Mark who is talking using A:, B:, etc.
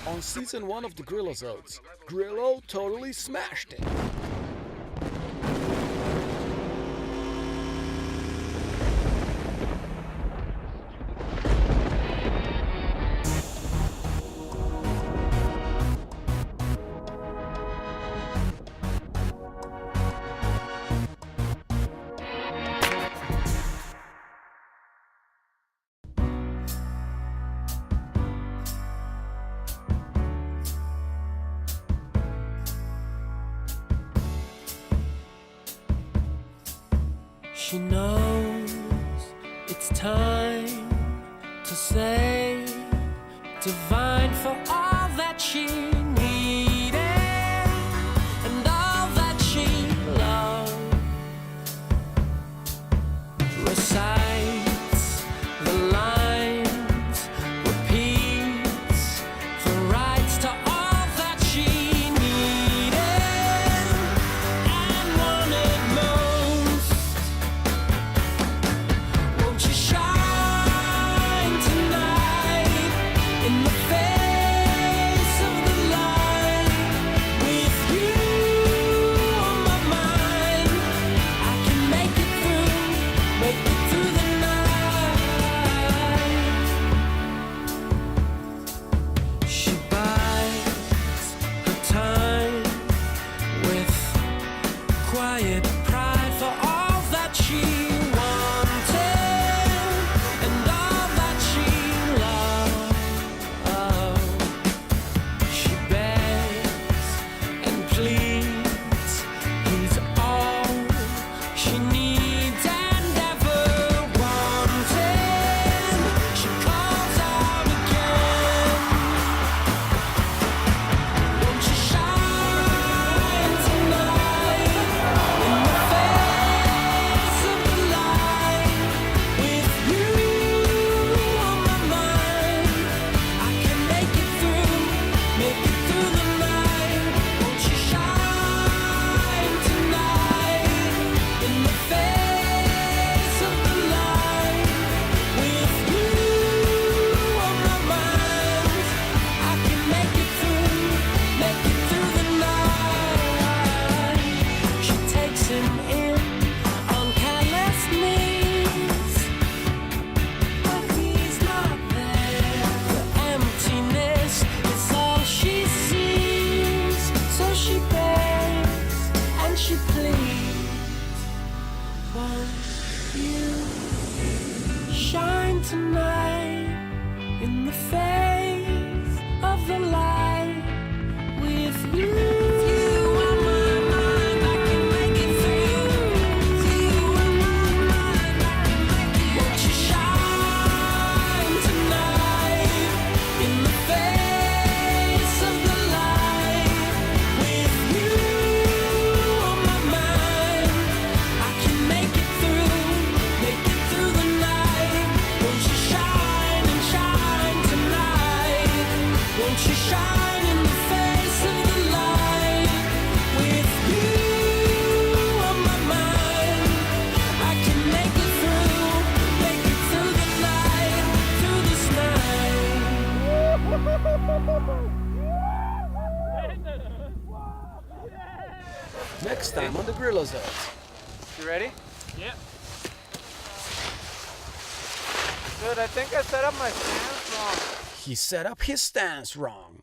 A: On season 1 of the Grilosodes, Grillo totally smashed it.
B: She knows it's time to say divine for all that she needed and all that she loved. Recites the lines, repeats the rights to all that she needed and wanted most. Won't you shine tonight in the face of the light? With you on my mind, I can make it through the night. She bides her time with quiet pride for all that she wanted and all that she loved. She begs and pleads, he's all she needs and ever wanted. She calls out again. Won't you shine tonight in the face of the light? With you on my mind, I can make it through the night. Won't you shine tonight in the face of the light? With you on my mind, I can make it through the night. She takes him in on careless knees, but he's not there. The emptiness is all she sees, so she begs and she pleads. Won't you shine tonight in the face of the light? With you on my mind, I can make it through. With you on my mind, I can make it. Won't you shine tonight in the face of the light? With you on my mind, I can make it through the night. Won't you shine and shine tonight? Won't you shine in the face of the light? With you on my mind, I can make it through the night, through this night.
A: Next time on the Grilosodes.
C: You ready?
D: Yeah.
C: Dude, I think I set up my stance wrong.
A: He set up his stance wrong.